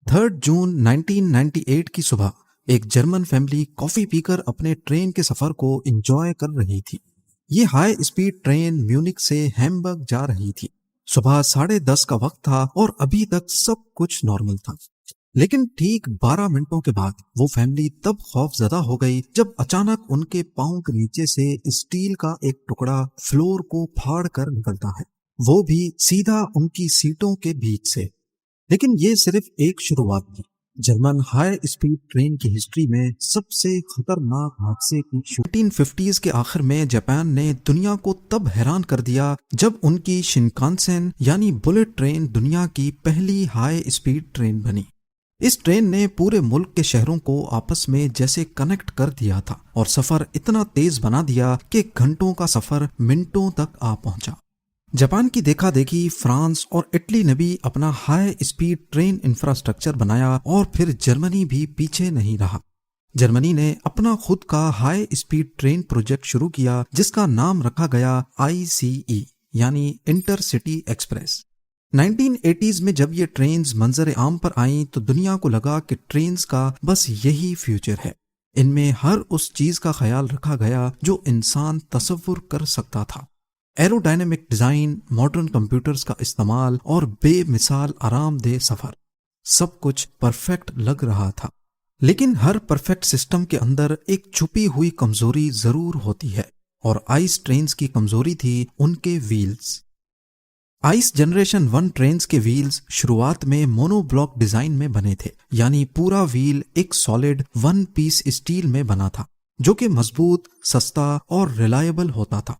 3 جون 1998 کی صبح ایک جرمن فیملی کافی پی کر اپنے ٹرین کے سفر کو انجوائے کر رہی تھی۔ یہ ہائی اسپیڈ ٹرین میونک سے ہیمبرگ جا رہی تھی۔ صبح 10:30 کا وقت تھا اور ابھی تک سب کچھ نارمل تھا، لیکن ٹھیک 12 منٹوں کے بعد وہ فیملی تب خوف زدہ ہو گئی جب اچانک ان کے پاؤں کے نیچے سے اسٹیل کا ایک ٹکڑا فلور کو پھاڑ کر نکلتا ہے، وہ بھی سیدھا ان کی سیٹوں کے بیچ سے۔ لیکن یہ صرف ایک شروعات تھی۔ جرمن ہائی اسپیڈ ٹرین کی ہسٹری میں سب سے خطرناک حادثے کی 1950s کے آخر میں جاپان نے دنیا کو تب حیران کر دیا جب ان کی شنکانسن یعنی بلٹ ٹرین دنیا کی پہلی ہائی اسپیڈ ٹرین بنی۔ اس ٹرین نے پورے ملک کے شہروں کو آپس میں جیسے کنیکٹ کر دیا تھا اور سفر اتنا تیز بنا دیا کہ گھنٹوں کا سفر منٹوں تک آ پہنچا۔ جاپان کی دیکھا دیکھی فرانس اور اٹلی نے بھی اپنا ہائی اسپیڈ ٹرین انفراسٹرکچر بنایا اور پھر جرمنی بھی پیچھے نہیں رہا۔ جرمنی نے اپنا خود کا ہائی اسپیڈ ٹرین پروجیکٹ شروع کیا جس کا نام رکھا گیا ICE یعنی انٹر سٹی ایکسپریس۔ 1980s میں جب یہ ٹرینز منظر عام پر آئیں تو دنیا کو لگا کہ ٹرینز کا بس یہی فیوچر ہے۔ ان میں ہر اس چیز کا خیال رکھا گیا جو انسان تصور کر سکتا تھا۔ Arrow dynamic design, modern computers کا استعمال اور بے مثال آرام دہ سفر، سب کچھ پرفیکٹ لگ رہا تھا۔ لیکن ہر پرفیکٹ سسٹم کے اندر ایک چھپی ہوئی کمزوری ضرور ہوتی ہے، اور آئس ٹرینز کی کمزوری تھی ان کے ویلز۔ آئس جنریشن 1 ٹرینز کے ویلز شروعات میں مونو بلاک ڈیزائن میں بنے تھے، یعنی پورا ویل ایک سالڈ 1 پیس اسٹیل میں بنا تھا جو کہ مضبوط، سستا اور ریلائبل ہوتا تھا۔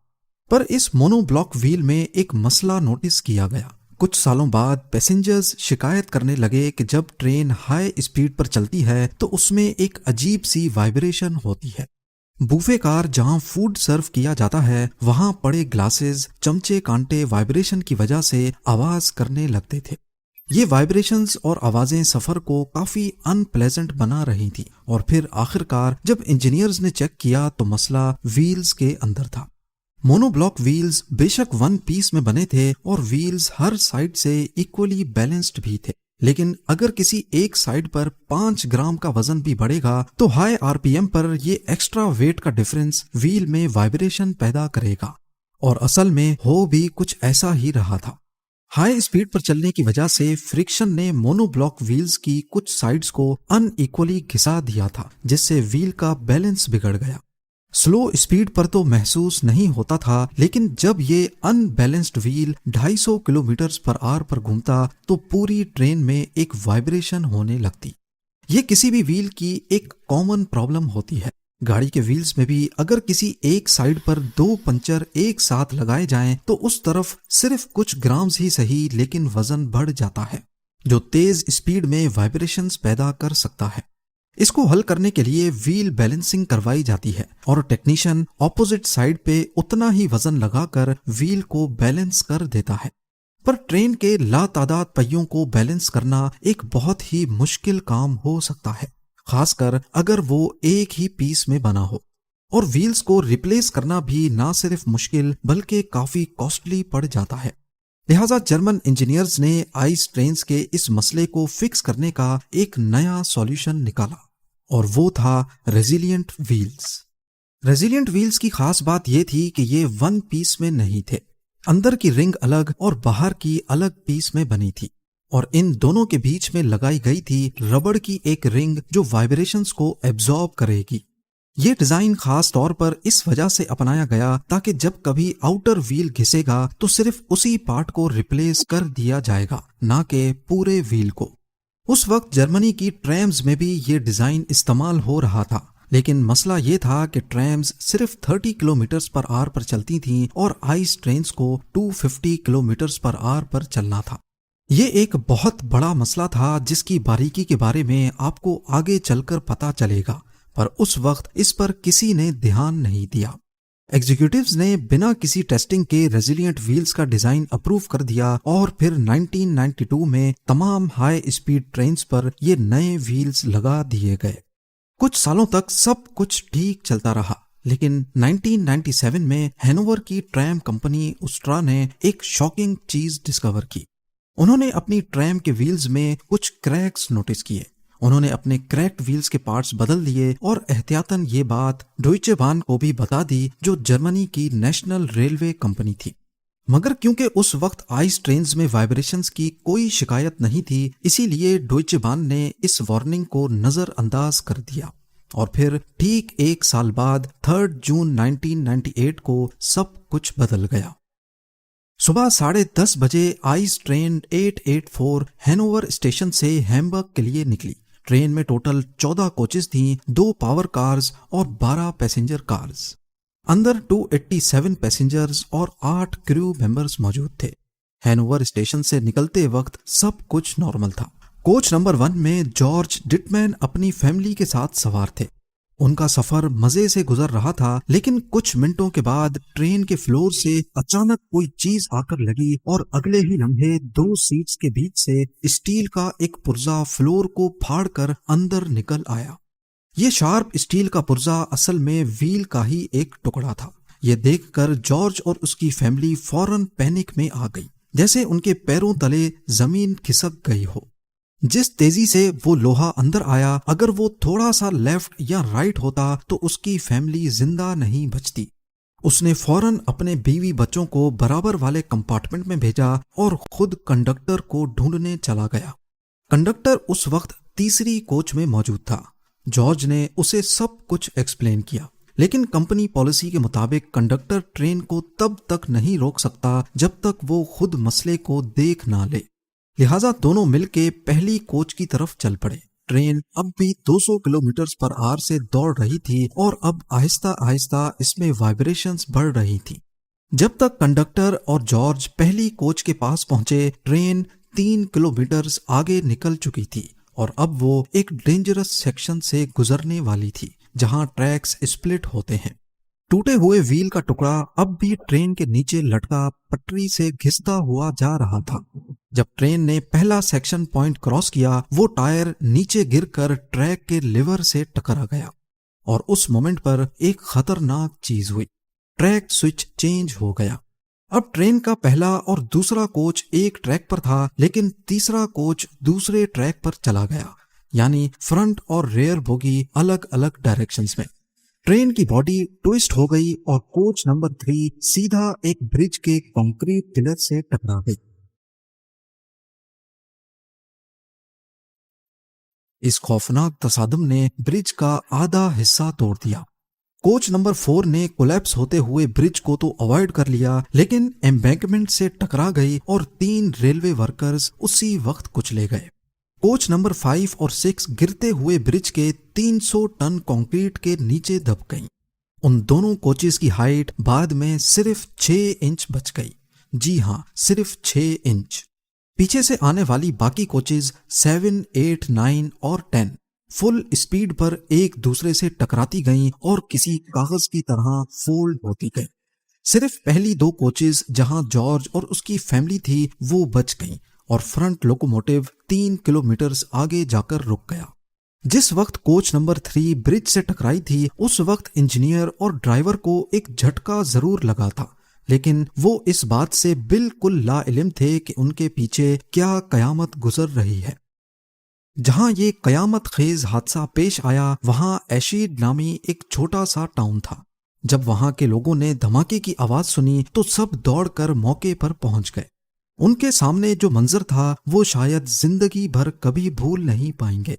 پر اس مونو بلاک ویل میں ایک مسئلہ نوٹس کیا گیا۔ کچھ سالوں بعد پیسنجرز شکایت کرنے لگے کہ جب ٹرین ہائی اسپیڈ پر چلتی ہے تو اس میں ایک عجیب سی وائبریشن ہوتی ہے۔ بوفے کار جہاں فوڈ سرو کیا جاتا ہے وہاں پڑے گلاسز، چمچے، کانٹے وائبریشن کی وجہ سے آواز کرنے لگتے تھے۔ یہ وائبریشنز اور آوازیں سفر کو کافی ان پلیزنٹ بنا رہی تھیں، اور پھر آخرکار جب انجینئرز نے چیک کیا تو مسئلہ ویلز کے اندر تھا۔ مونو بلاک ویلز بے شک 1 پیس میں بنے تھے اور ویلز ہر سائڈ سے ایکولی بیلنسڈ بھی تھے، لیکن اگر کسی ایک سائڈ پر 5 گرام کا وزن بھی بڑھے گا تو ہائی RPM پر یہ ایکسٹرا ویٹ کا ڈفرنس ویل میں وائبریشن پیدا کرے گا، اور اصل میں ہو بھی کچھ ایسا ہی رہا تھا۔ ہائی اسپیڈ پر چلنے کی وجہ سے فرکشن نے مونو بلاک ویلز کی کچھ سائڈز کو ان ایکولی گھسا دیا تھا، جس سے ویل کا بیلنس بگڑ گیا۔ سلو اسپیڈ پر تو محسوس نہیں ہوتا تھا، لیکن جب یہ ان بیلنسڈ ویل 250 km/h پر گھومتا تو پوری ٹرین میں ایک وائبریشن ہونے لگتی۔ یہ کسی بھی ویل کی ایک کامن پرابلم ہوتی ہے۔ گاڑی کے ویلز میں بھی اگر کسی ایک سائیڈ پر 2 پنچر ایک ساتھ لگائے جائیں تو اس طرف صرف کچھ گرامز ہی صحیح لیکن وزن بڑھ جاتا ہے، جو تیز اسپیڈ میں وائبریشنز پیدا کر سکتا ہے۔ اس کو حل کرنے کے لیے ویل بیلنسنگ کروائی جاتی ہے اور ٹیکنیشین اپوزٹ سائیڈ پہ اتنا ہی وزن لگا کر ویل کو بیلنس کر دیتا ہے۔ پر ٹرین کے لاتعداد پہیوں کو بیلنس کرنا ایک بہت ہی مشکل کام ہو سکتا ہے، خاص کر اگر وہ ایک ہی پیس میں بنا ہو، اور ویلز کو ریپلیس کرنا بھی نہ صرف مشکل بلکہ کافی کاسٹلی پڑ جاتا ہے۔ لہٰذا جرمن انجینئرز نے آئس ٹرینز کے اس مسئلے کو فکس کرنے کا ایک نیا سولوشن نکالا، اور وہ تھا ریزیلینٹ ویلز۔ ریزیلینٹ ویلز کی خاص بات یہ تھی کہ یہ 1 پیس میں نہیں تھے، اندر کی رنگ الگ اور باہر کی الگ پیس میں بنی تھی، اور ان دونوں کے بیچ میں لگائی گئی تھی ربڑ کی ایک رنگ جو وائبریشنز کو ایبزارب کرے گی۔ یہ ڈیزائن خاص طور پر اس وجہ سے اپنایا گیا تاکہ جب کبھی آؤٹر ویل گھسے گا تو صرف اسی پارٹ کو ریپلیس کر دیا جائے گا، نہ کہ پورے ویل کو۔ اس وقت جرمنی کی ٹرامز میں بھی یہ ڈیزائن استعمال ہو رہا تھا، لیکن مسئلہ یہ تھا کہ ٹرامز صرف 30 km/h پر چلتی تھیں اور آئس ٹرینز کو 250 km/h پر چلنا تھا۔ یہ ایک بہت بڑا مسئلہ تھا جس کی باریکی کے بارے میں آپ کو آگے چل کر پتہ چلے گا، پر اس وقت اس پر کسی نے دھیان نہیں دیا۔ ایگزیکٹوز نے بنا کسی ٹیسٹنگ کے ریزیلینٹ ویلز کا ڈیزائن اپروو کر دیا، اور پھر 1992 میں تمام ہائی اسپیڈ ٹرینز پر یہ نئے ویلز لگا دیے گئے۔ کچھ سالوں تک سب کچھ ٹھیک چلتا رہا، لیکن 1997 میں ہینوور کی ٹرام کمپنی اسٹرا نے ایک شاکنگ چیز ڈسکور کی۔ انہوں نے اپنی ٹرین کے ویلز میں کچھ کریکس نوٹس کیے. انہوں نے اپنے کریکڈ ویلز کے پارٹس بدل دیے اور احتیاطاً یہ بات ڈوئچے بان کو بھی بتا دی جو جرمنی کی نیشنل ریلوے کمپنی تھی. مگر کیونکہ اس وقت آئس ٹرینز میں وائبریشنز کی کوئی شکایت نہیں تھی، اسی لیے ڈوئچے بان نے اس وارننگ کو نظر انداز کر دیا. اور پھر ٹھیک ایک سال بعد 3 جون 1998 کو سب کچھ بدل گیا. صبح 10:30 بجے آئس ٹرین 884 ہینوور اسٹیشن سے ہیمبرگ کے لیے نکلی. ٹرین میں ٹوٹل 14 کوچز تھیں، 2 پاور کارز اور 12 پیسنجر کارز. اندر 287 پیسنجرز اور 8 کریو ممبرز موجود تھے. ہینوور اسٹیشن سے نکلتے وقت سب کچھ نارمل تھا. کوچ نمبر 1 میں جارج ڈٹمین اپنی فیملی کے ساتھ سوار تھے. ان کا سفر مزے سے گزر رہا تھا، لیکن کچھ منٹوں کے بعد ٹرین کے فلور سے اچانک کوئی چیز آ کر لگی اور اگلے ہی لمحے 2 سیٹس کے بیچ سے اسٹیل کا ایک پرزہ فلور کو پھاڑ کر اندر نکل آیا. یہ شارپ اسٹیل کا پرزہ اصل میں ویل کا ہی ایک ٹکڑا تھا. یہ دیکھ کر جارج اور اس کی فیملی فوراً پینک میں آ گئی، جیسے ان کے پیروں تلے زمین کھسک گئی ہو. جس تیزی سے وہ لوہا اندر آیا، اگر وہ تھوڑا سا لیفٹ یا رائٹ ہوتا تو اس کی فیملی زندہ نہیں بچتی. اس نے فوراً اپنے بیوی بچوں کو برابر والے کمپارٹمنٹ میں بھیجا اور خود کنڈکٹر کو ڈھونڈنے چلا گیا. کنڈکٹر اس وقت تیسری کوچ میں موجود تھا. جارج نے اسے سب کچھ ایکسپلین کیا، لیکن کمپنی پالیسی کے مطابق کنڈکٹر ٹرین کو تب تک نہیں روک سکتا جب تک وہ خود مسئلے کو دیکھ نہ لے. لہٰذا دونوں مل کے پہلی کوچ کی طرف چل پڑے. ٹرین اب بھی 200 کلومیٹرز پر آور سے دوڑ رہی تھی اور اب آہستہ آہستہ اس میں وائبریشنز بڑھ رہی تھی. جب تک کنڈکٹر اور جارج پہلی کوچ کے پاس پہنچے، ٹرین 3 کلومیٹرز آگے نکل چکی تھی اور اب وہ ایک ڈینجرس سیکشن سے گزرنے والی تھی جہاں ٹریکس اسپلٹ ہوتے ہیں. ٹوٹے ہوئے ویل کا ٹکڑا اب بھی ٹرین کے نیچے لٹکا پٹری سے گھستا ہوا جا رہا تھا. جب ٹرین نے پہلا سیکشن پوائنٹ کراس کیا، وہ ٹائر نیچے گر کر ٹریک کے لیور سے ٹکرا گیا اور اس مومنٹ پر ایک خطرناک چیز ہوئی. ٹریک سوئچ چینج ہو گیا. اب ٹرین کا پہلا اور دوسرا کوچ ایک ٹریک پر تھا، لیکن تیسرا کوچ دوسرے ٹریک پر چلا گیا، یعنی فرنٹ اور ریئر بوگی الگ الگ ڈائریکشنز میں. ٹرین کی باڈی ٹوئسٹ ہو گئی اور کوچ نمبر 3 سیدھا ایک برج کے کنکریٹ پلر سے ٹکرا گئی. اس خوفناک تصادم نے برج کا آدھا حصہ توڑ دیا. کوچ نمبر 4 نے کولیپس ہوتے ہوئے برج کو تو اوائڈ کر لیا، لیکن ایمبینکمنٹ سے ٹکرا گئی اور 3 ریلوے ورکرز اسی وقت کچلے گئے. کوچ نمبر 5 اور 6 گرتے ہوئے برج کے 300 ٹن کنکریٹ کے نیچے دب گئیں. ان دونوں کوچز کی ہائٹ بعد میں صرف 6 انچ بچ گئی. جی ہاں، صرف 6 انچ. پیچھے سے آنے والی باقی کوچز 7، 8، 9 اور 10 فل اسپیڈ پر ایک دوسرے سے ٹکراتی گئیں اور کسی کاغذ کی طرح فولڈ ہوتی گئیں. صرف پہلی 2 کوچز جہاں جارج اور اس کی فیملی تھی وہ بچ گئیں اور فرنٹ لوکوموٹیو 3 کلومیٹرز آگے جا کر رک گیا. جس وقت کوچ نمبر 3 برج سے ٹکرائی تھی اس وقت انجینئر اور ڈرائیور کو ایک جھٹکا ضرور لگا تھا، لیکن وہ اس بات سے بالکل لا علم تھے کہ ان کے پیچھے کیا قیامت گزر رہی ہے. جہاں یہ قیامت خیز حادثہ پیش آیا وہاں ایشیڈ نامی ایک چھوٹا سا ٹاؤن تھا. جب وہاں کے لوگوں نے دھماکے کی آواز سنی تو سب دوڑ کر موقع پر پہنچ گئے. ان کے سامنے جو منظر تھا وہ شاید زندگی بھر کبھی بھول نہیں پائیں گے.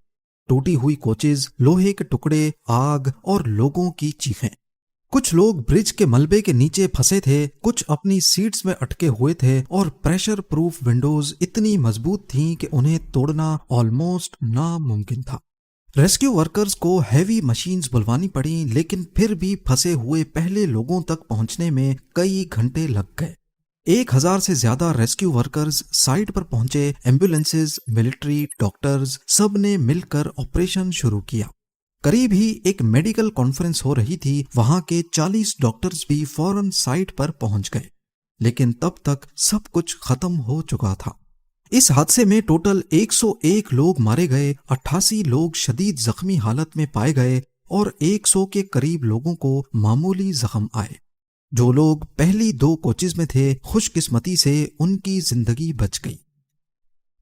ٹوٹی ہوئی کوچز، لوہے کے ٹکڑے، آگ اور لوگوں کی چیخیں. کچھ لوگ برج کے ملبے کے نیچے پھنسے تھے، کچھ اپنی سیٹس میں اٹکے ہوئے تھے اور پریشر پروف ونڈوز اتنی مضبوط تھیں کہ انہیں توڑنا آلموسٹ ناممکن تھا. ریسکیو ورکرز کو ہیوی مشینز بلوانی پڑیں، لیکن پھر بھی پھنسے ہوئے پہلے لوگوں تک پہنچنے میں کئی گھنٹے لگ گئے. 1000 سے زیادہ ریسکیو ورکرز سائٹ پر پہنچے. ایمبولینسز، ملٹری، ڈاکٹرز سب نے مل کر آپریشن شروع کیا. قریب ہی ایک میڈیکل کانفرنس ہو رہی تھی، وہاں کے 40 ڈاکٹرز بھی فوراً سائٹ پر پہنچ گئے، لیکن تب تک سب کچھ ختم ہو چکا تھا. اس حادثے میں ٹوٹل 101 لوگ مارے گئے، 88 لوگ شدید زخمی حالت میں پائے گئے اور 100 کے قریب لوگوں کو معمولی زخم آئے. جو لوگ پہلی 2 کوچز میں تھے خوش قسمتی سے ان کی زندگی بچ گئی.